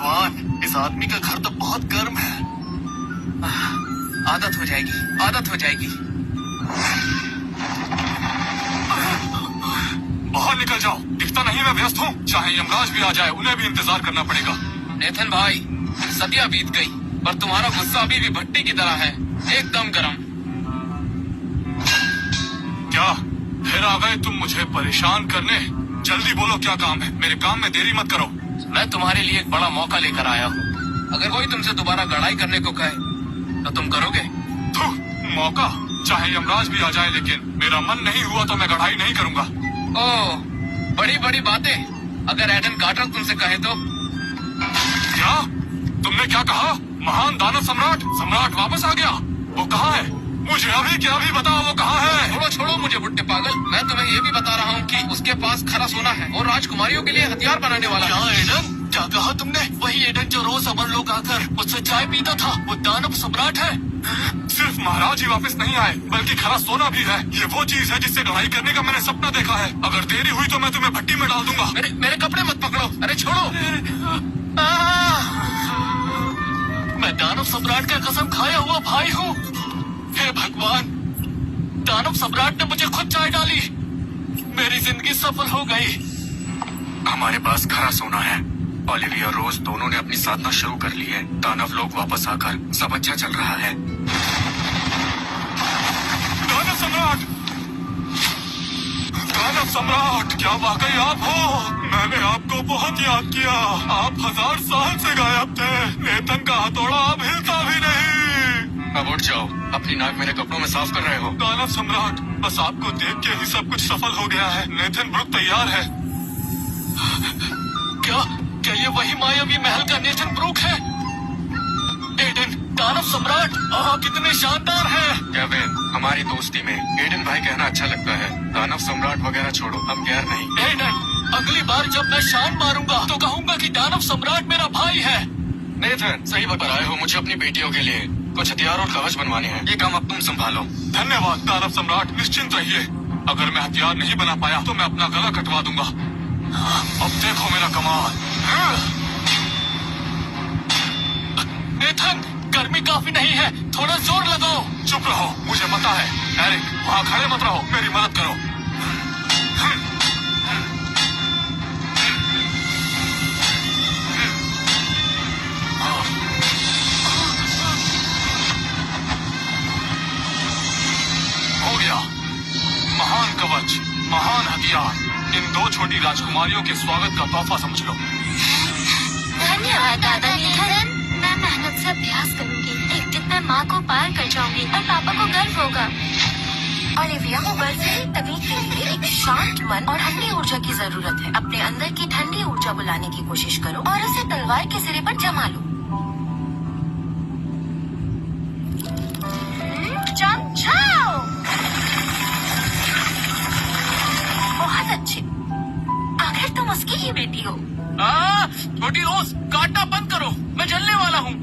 भगवान, इस आदमी का घर तो बहुत गर्म है। आदत हो जाएगी, आदत हो जाएगी। बाहर निकल जाओ, दिखता नहीं मैं व्यस्त हूँ। चाहे यमराज भी आ जाए, उन्हें भी इंतजार करना पड़ेगा। नेथन भाई, सदियां बीत गई पर तुम्हारा गुस्सा अभी भी भट्टी की तरह है, एकदम गर्म। क्या फिर आ गए तुम मुझे परेशान करने? जल्दी बोलो क्या काम है, मेरे काम में देरी मत करो। मैं तुम्हारे लिए एक बड़ा मौका लेकर आया हूँ। अगर कोई तुमसे दोबारा लड़ाई करने को कहे तो तुम करोगे? मौका? चाहे यमराज भी आ जाए, लेकिन मेरा मन नहीं हुआ तो मैं लड़ाई नहीं करूंगा। ओह, बड़ी बड़ी बातें। अगर एडन कार्टर तुमसे कहे तो? क्या? तुमने क्या कहा? महान दानव सम्राट वापस आ गया? वो कहाँ है? मुझे अभी क्या भी बताओ, वो कहाँ है? छोड़ो छोड़ो मुझे बुड्ढे पागल, मैं तुम्हें ये भी बता रहा हूँ कि उसके पास खरा सोना है और राजकुमारियों के लिए हथियार बनाने वाला क्या है। एडन? क्या कहा तुमने? वही एडन जो रोज अमर लोग आकर मुझसे चाय पीता था, वो दानव सम्राट है? सिर्फ महाराज ही वापस नहीं आए, बल्कि खरा सोना भी है। ये वो चीज है जिससे लड़ाई करने का मैंने सपना देखा है। अगर देरी हुई तो मैं तुम्हें भट्टी में डाल दूंगा। मेरे कपड़े मत पकड़ो, अरे छोड़ो। मैं दानव सम्राट का कसम खाया हुआ भाई हूँ। हे भगवान, दानव सम्राट ने मुझे खुद चाय डाली। मेरी जिंदगी सफल हो गई। हमारे पास खरा सोना है। ओलिविया रोज दोनों ने अपनी साधना शुरू कर ली है। दानव लोग वापस आकर सब अच्छा चल रहा है। दानव सम्राट, दानव सम्राट, क्या वाकई आप हो? मैंने आपको बहुत याद किया। आप 1000 साल से गायब थे। नेथन का हथौड़ा अब हिलता भी नहीं। अब उठ जाओ, अपनी नाक मेरे कपड़ों में साफ कर रहे हो। दानव सम्राट, बस आपको देख के ही सब कुछ सफल हो गया है। नेथन ब्रुक तैयार है। क्या ये वही मायावी महल का नेथन ब्रुक है? एडन, दानव सम्राट, कितने शानदार है। केविन, हमारी दोस्ती में एडन भाई कहना अच्छा लगता है। दानव सम्राट वगैरह छोड़ो, हम गैर नहीं। एडन, अगली बार जब मैं शान मारूंगा तो कहूंगा कि दानव सम्राट मेरा भाई है। नेथन, सही वक्त पर आए हो। मुझे अपनी बेटियों के लिए कुछ हथियार और कवच बनवाने हैं। ये काम अब तुम संभालो। धन्यवाद दानव सम्राट, निश्चिंत रहिए। अगर मैं हथियार नहीं बना पाया तो मैं अपना गला कटवा दूंगा। अब देखो मेरा कमाल। नेथन, गर्मी काफी नहीं है, थोड़ा जोर लगाओ। चुप रहो, मुझे पता है। एरिक, वहाँ खड़े मत रहो, मेरी मदद करो। हो गया। महान कवच, महान हथियार, इन 2 छोटी राजकुमारियों के स्वागत का तोहफा समझ लो। धन्यवाद दादा नेथन। मैं मेहनत से अभ्यास करूंगी। एक दिन मैं माँ को पार कर जाऊंगी और पापा को गर्व होगा। ओलिविया को बर्फीली तकनीक के लिए एक शांत मन और ठंडी ऊर्जा की जरूरत है। अपने अंदर की ठंडी ऊर्जा बुलाने की कोशिश करो और उसे तलवार के सिरे पर जमा लो। जाओ। बहुत अच्छे। आखिर तुम उसकी ही बेटी हो। छोटी रोज, काटना बंद करो, मैं जलने वाला हूँ।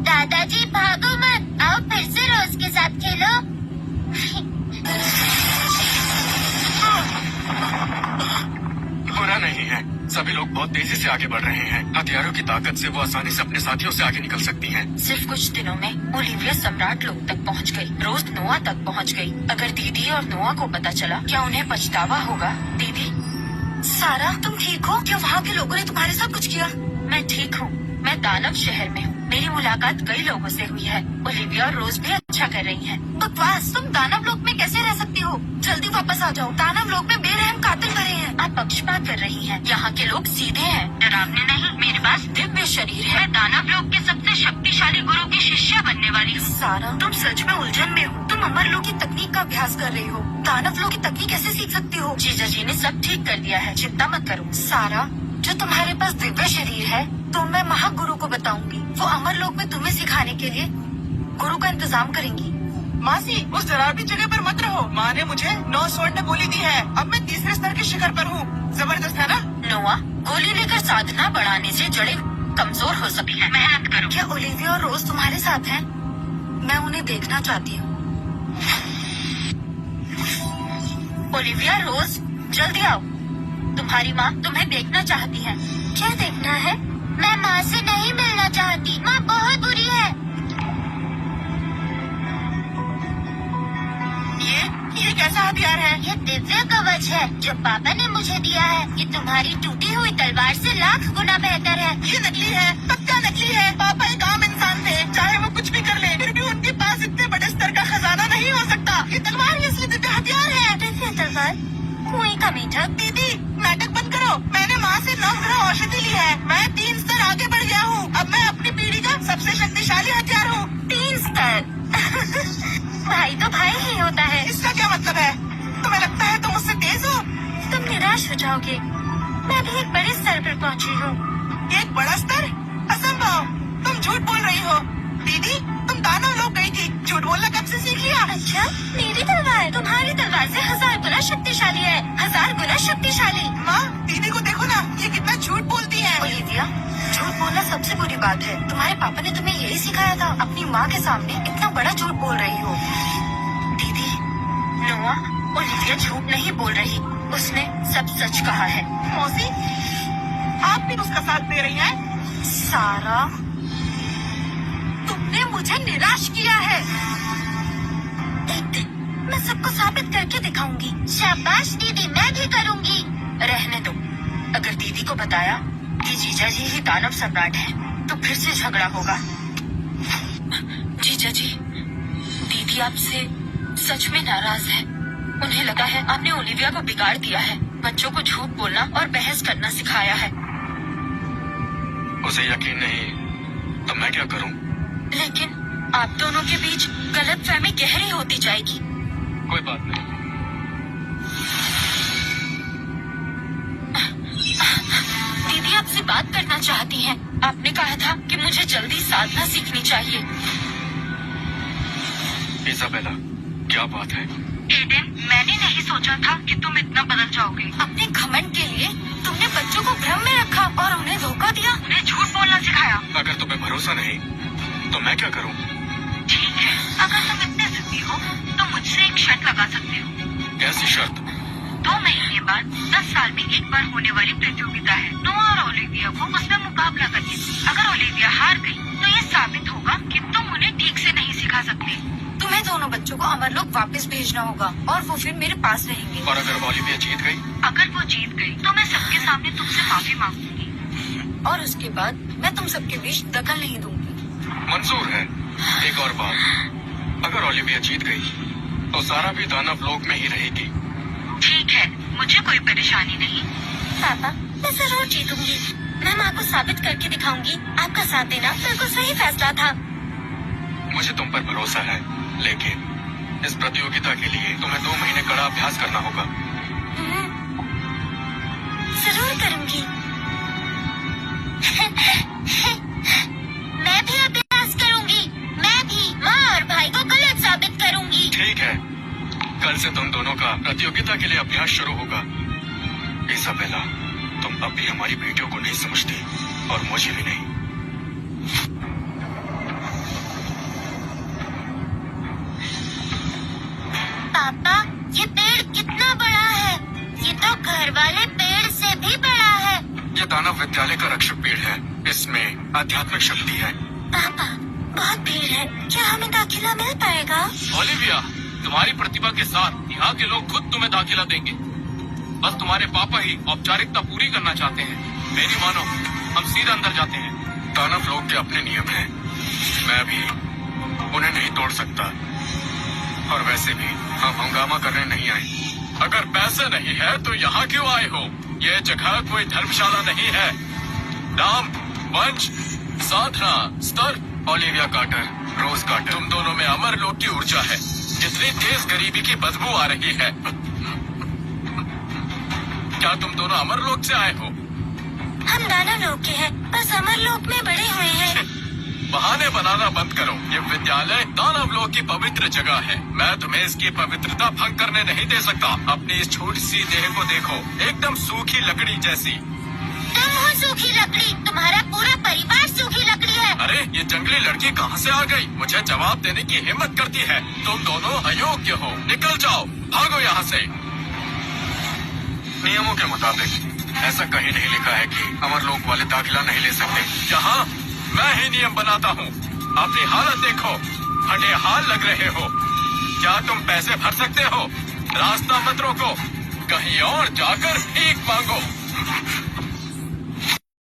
दादाजी भागो मत, आओ फिर से रोज के साथ खेलो। बुरा नहीं है, सभी लोग बहुत तेजी से आगे बढ़ रहे हैं। हथियारों की ताकत से वो आसानी से अपने साथियों से आगे निकल सकती हैं। सिर्फ कुछ दिनों में ओलिविया सम्राट लोग तक पहुंच गई, रोज नोआ तक पहुंच गई। अगर दीदी और नोआ को पता चला, क्या उन्हें पछतावा होगा? दीदी, सारा तुम ठीक हो? क्या वहाँ के लोगों ने तुम्हारे साथ कुछ किया? मैं ठीक हूँ, मैं दानव शहर में हूँ। मेरी मुलाकात कई लोगों से हुई है। ओलिविया और रोज भी अच्छा कर रही हैं। बकवास, तुम दानव लोक में कैसे रह सकती हो? जल्दी वापस आ जाओ। दानव लोक में बेरहम कातिल भरे हैं। आप पक्षपात कर रही हैं। यहाँ के लोग सीधे हैं, डरावने नहीं। मेरे पास दिव्य शरीर है। मैं दानव लोक के सबसे शक्तिशाली गुरु की शिष्या बनने वाली हूँ। सारा, तुम सच में उलझन में हो। तुम अमर लोक की तकनीक का अभ्यास कर रही हो। दानव लोक की तकनीक कैसे सीख सकती हो? जीजा जी ने सब ठीक कर दिया है, चिंता मत करो। सारा, जो तुम्हारे पास दिव्य शरीर है तो मैं महागुरु को बताऊंगी। वो अमर लोक में तुम्हें सिखाने के लिए गुरु का इंतजाम करेंगी। मासी, उस डरावनी जगह पर मत रहो। माँ ने मुझे 9 स्वर्ण गोली दी है। अब मैं 3रे स्तर के शिखर पर हूँ। जबरदस्त है ना? नोआ, गोली लेकर साधना बढ़ाने से जड़ें कमजोर हो सकती हैं। मेहनत करो। क्या ओलिविया और रोज तुम्हारे साथ हैं? मैं उन्हें देखना चाहती हूँ। ओलिविया, रोज, जल्दी आओ। तुम्हारी माँ तुम्हें देखना चाहती है। क्या देखना है? मैं माँ से नहीं मिलना चाहती। माँ बहुत बुरी है। ये कैसा हथियार है? ये दिव्य कवच है जो पापा ने मुझे दिया है। ये तुम्हारी टूटी हुई तलवार से लाख गुना बेहतर है। ये नकली है, पक्का नकली है। पापा एक आम इंसान थे, चाहे वो कुछ भी कर ले, फिर भी उनके पास इतने बड़े स्तर का खजाना नहीं हो सकता। ये तलवार ही असली दिव्य हथियार है। दिव्य तलवार? कुएं का मीठा? दीदी नाटक बंद करो। मैंने माँ से 9 ग्रह औषधि ली है। मैं 3 स्तर आगे बढ़ गया हूँ। अब मैं अपनी पीढ़ी का सबसे शक्तिशाली हथियार हूँ। 3 स्तर? भाई तो भाई ही होता है। इसका क्या मतलब है? तुम्हें लगता है तुम मुझसे तेज हो? तुम निराश हो जाओगे। मैं भी एक बड़े स्तर पर पहुँची हूँ। एक बड़ा स्तर? असंभव। तुम झूठ बोल रही हो। दीदी तुम दानव लोग गई थी। झूठ बोलना कब से सीख लिया? अच्छा, मेरी तलवार तुम्हारी तलवार से 1000 गुना शक्तिशाली है। 1000 गुना शक्तिशाली। माँ दीदी को देखो ना, ये कितना झूठ बोलती है। ओलिविया, झूठ बोलना सबसे बुरी बात है। तुम्हारे पापा ने तुम्हें यही सिखाया था। अपनी माँ के सामने इतना बड़ा झूठ बोल रही हो। दीदी, नोआ, ओलिविया झूठ नहीं बोल रही। उसने सब सच कहा है। मौसी आप भी उसका साथ दे रही हैं? सारा, तुमने मुझे निराश किया है। एक दिन मैं सबको साबित करके दिखाऊंगी। शाबाश दीदी, मैं भी करूंगी। रहने दो। अगर दीदी को बताया कि जीजा जी ही दानव सम्राट है तो फिर से झगड़ा होगा। जीजा जी, दीदी आपसे सच में नाराज है। उन्हें लगा है आपने ओलिविया को बिगाड़ दिया है। बच्चों को झूठ बोलना और बहस करना सिखाया है। उसे यकीन नहीं तो मैं क्या करूं? लेकिन आप दोनों के बीच गलतफहमी गहरी होती जाएगी। कोई बात नहीं। दीदी आपसे बात करना चाहती हैं। आपने कहा था कि मुझे जल्दी साधना सीखनी चाहिए। इजाबेला, क्या बात है? एडन, मैंने नहीं सोचा था कि तुम इतना बदल जाओगे। अपने घमंड के लिए तुमने बच्चों को भ्रम में रखा और उन्हें धोखा दिया। उन्हें झूठ बोलना सिखाया। अगर तुम्हें भरोसा नहीं तो मैं क्या करूं? ठीक है, अगर तुम इतने जिद्दी हो तो मुझसे एक शर्त लगा सकते हो। कैसी शर्त? 2 महीने बाद 10 साल में एक बार होने वाली प्रतियोगिता है। नोआ और ओलिविया को उसमें मुकाबला करके अगर ओलिविया हार गई तो ये साबित होगा कि तुम उन्हें ठीक से नहीं सिखा सकते। तुम्हें दोनों बच्चों को अमरलोक वापस भेजना होगा और वो फिर मेरे पास रहेंगे। और अगर ओलिविया जीत गई? अगर वो जीत गई तो मैं सबके सामने तुमसे माफी मांगूंगी और उसके बाद मैं तुम सबके बीच दखल नहीं दूंगी। मंजूर है। एक और बात, अगर ओलिविया जीत गई तो सारा भी दानव लोक में ही रहेगी। ठीक है, मुझे कोई परेशानी नहीं। पापा, मैं जरूर जीतूंगी। मैं माँ को साबित करके दिखाऊंगी। आपका साथ देना बिल्कुल सही फैसला था। मुझे तुम पर भरोसा है, लेकिन इस प्रतियोगिता के लिए तुम्हें 2 महीने कड़ा अभ्यास करना होगा। जरूर करूंगी। मैं भी अभ्यास करूंगी। मैं भी माँ और भाई को गलत साबित करूंगी। ठीक है, कल से तुम दोनों का प्रतियोगिता के लिए अभ्यास शुरू होगा। इसाबेला, तुम अब भी हमारी बेटियों को नहीं समझती और मुझे भी नहीं। पापा, ये पेड़ कितना बड़ा है? ये तो घर वाले पेड़ से भी बड़ा है। ये दानव विद्यालय का रक्षक पेड़ है। इसमें आध्यात्मिक शक्ति है। पापा, बहुत भीड़ है। क्या हमें दाखिला मिल पाएगा? ओलिविया, तुम्हारी प्रतिभा के साथ यहाँ के लोग खुद तुम्हें दाखिला देंगे। बस तुम्हारे पापा ही औपचारिकता पूरी करना चाहते हैं। मेरी मानो, हम सीधा अंदर जाते हैं। दानव लोग के अपने नियम हैं। मैं भी उन्हें नहीं तोड़ सकता। और वैसे भी हम हंगामा करने नहीं आए। अगर पैसे नहीं है तो यहाँ क्यों आए हो? ये जगह कोई धर्मशाला नहीं है। नाम, वंश, साधना, स्तर। ओलिविया कार्टर, रोज कार्टर, तुम दोनों में अमर लोक की ऊर्जा है। इतनी तेज गरीबी की बदबू आ रही है। क्या तुम दोनों अमर लोक से आए हो? हम दानव लोक के हैं, बस अमर लोक में बड़े हुए हैं। बहाने बनाना बंद करो। ये विद्यालय दानव लोक की पवित्र जगह है। मैं तुम्हें इसकी पवित्रता भंग करने नहीं दे सकता। अपनी इस छोटी सी देह को देखो, एकदम सूखी लकड़ी जैसी। तुम हो सूखी लकड़ी, तुम्हारा पूरा परिवार सूखी लकड़ी है। अरे ये जंगली लड़की कहाँ से आ गई? मुझे जवाब देने की हिम्मत करती है। तुम दोनों अयोग्य हो। निकल जाओ, भागो यहाँ से। नियमों के मुताबिक ऐसा कहीं नहीं लिखा है कि अमर लोक वाले दाखिला नहीं ले सकते। यहाँ मैं ही नियम बनाता हूँ। अपनी हालत देखो, फटे हाल लग रहे हो। क्या तुम पैसे भर सकते हो? रास्ता मत रोको, कहीं और जाकर भीख मांगो।